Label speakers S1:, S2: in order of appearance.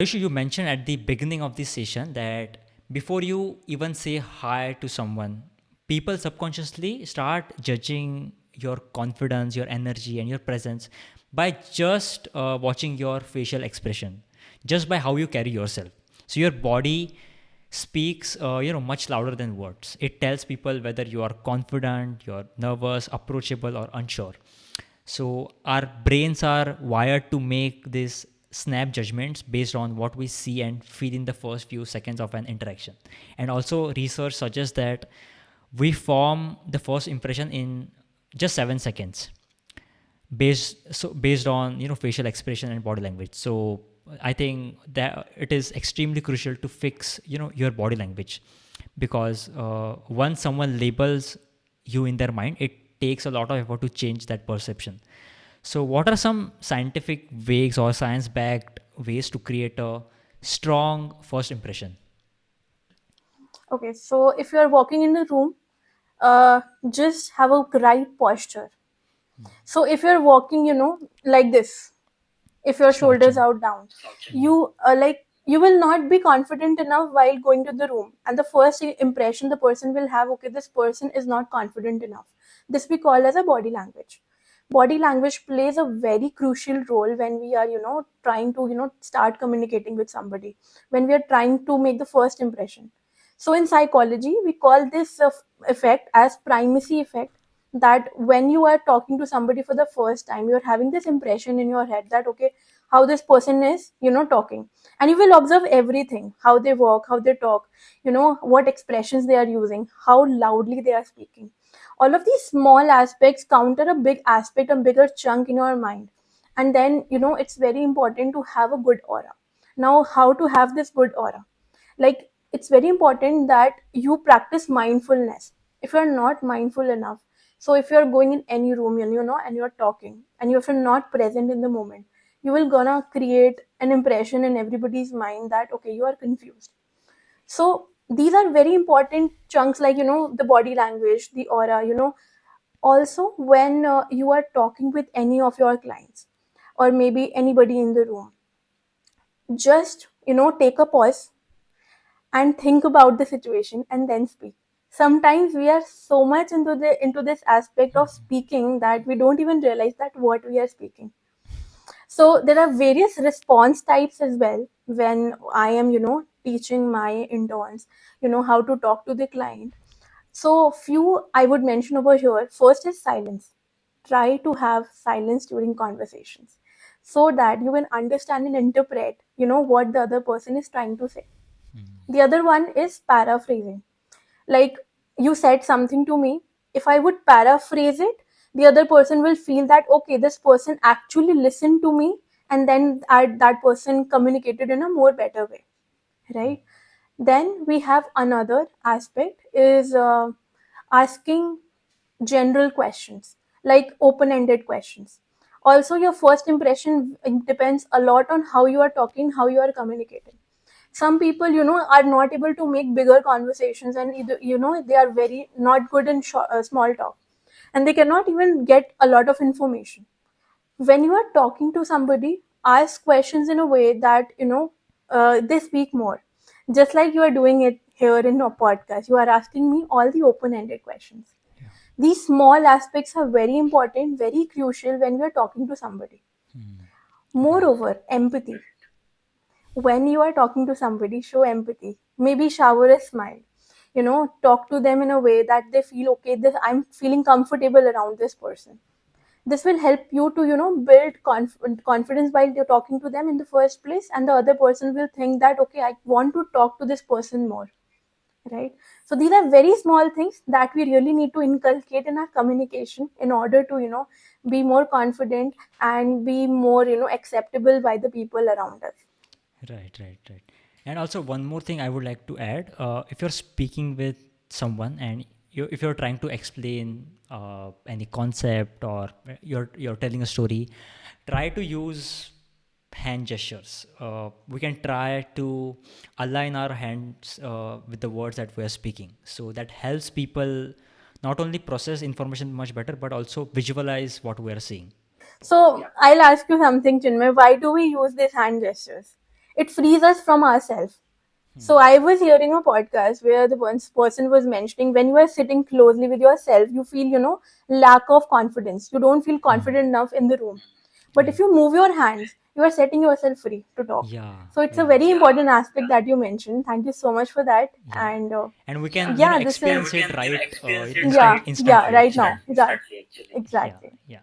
S1: Rishi, you mentioned at the beginning of this session that before you even say hi to someone, people subconsciously start judging your confidence, your energy, and your presence by just watching your facial expression, just by how you carry yourself. So your body speaks, much louder than words. It tells people whether you are confident, you're nervous, approachable, or unsure. So our brains are wired to make these snap judgments based on what we see and feel in the first few seconds of an interaction. And also research suggests that we form the first impression in just 7 seconds based on facial expression and body language. So I think that it is extremely crucial to fix your body language, because once someone labels you in their mind, it takes a lot of effort to change that perception. So what are some scientific ways or science backed ways to create a strong first impression?
S2: Okay, so if you are walking in the room, just have a right posture. So if you're walking, like this, if your shoulders
S1: Slouching.
S2: out down, you will not be confident enough while going to the room. And the first impression the person will have, okay, this person is not confident enough. This we call as a body language. Body language plays a very crucial role when we are, trying to, start communicating with somebody, when we are trying to make the first impression. So in psychology, we call this effect as primacy effect, that when you are talking to somebody for the first time, you're having this impression in your head that, okay, how this person is, talking. And you will observe everything, how they walk, how they talk, what expressions they are using, how loudly they are speaking. All of these small aspects counter a big aspect, a bigger chunk in your mind. And then, it's very important to have a good aura. Now, how to have this good aura? Like, it's very important that you practice mindfulness. If you're not mindful enough, so if you're going in any room and and you're talking, and if you're not present in the moment, you will gonna create an impression in everybody's mind that, okay, you are confused. So these are very important chunks, like, the body language, the aura, also when you are talking with any of your clients, or maybe anybody in the room, just take a pause and think about the situation and then speak. Sometimes we are so much into this aspect of speaking that we don't even realize that what we are speaking. So there are various response types as well when I am, teaching my interns, how to talk to the client. So few I would mention over here. First is silence. Try to have silence during conversations so that you can understand and interpret, what the other person is trying to say. The other one is paraphrasing. Like, you said something to me, if I would paraphrase it, the other person will feel that, okay, this person actually listened to me, and then that person communicated in a more better way, right? Then we have another aspect is asking general questions, like open-ended questions. Also, your first impression depends a lot on how you are talking, how you are communicating. Some people, are not able to make bigger conversations, and either, they are very not good in small talk, and they cannot even get a lot of information. When you are talking to somebody, ask questions in a way that, they speak more, just like you are doing it here in a podcast. You are asking me all the open-ended questions.
S1: Yeah.
S2: These small aspects are very important, very crucial when we are talking to somebody.
S1: Right.
S2: Moreover, empathy. When you are talking to somebody, show empathy. Maybe shower a smile. Talk to them in a way that they feel, okay, this, I'm feeling comfortable around this person. This will help you to, build confidence while you're talking to them in the first place, and the other person will think that, okay, I want to talk to this person more, right? So these are very small things that we really need to inculcate in our communication in order to, be more confident and be more, acceptable by the people around us.
S1: Right, right, right. And also one more thing I would like to add: if you're speaking with someone and if you're trying to explain any concept, or you're telling a story, try to use hand gestures. We can try to align our hands with the words that we are speaking, so that helps people not only process information much better, but also visualize what we are seeing.
S2: So I'll ask you something, Chinmay. Why do we use these hand gestures? it frees us from ourselves. So I was hearing a podcast where the one person was mentioning when you are sitting closely with yourself, you feel, lack of confidence. You don't feel confident enough in the room. But if you move your hands, you are setting yourself free to talk.
S1: Yeah,
S2: So it's a
S1: yeah.
S2: very important aspect that you mentioned. Thank you so much for that.
S1: Yeah.
S2: And
S1: And we can
S2: yeah, this is
S1: experience it right
S2: yeah,
S1: instantly
S2: right
S1: actually.
S2: now. Exactly.
S1: Yeah,
S2: Exactly.
S1: yeah.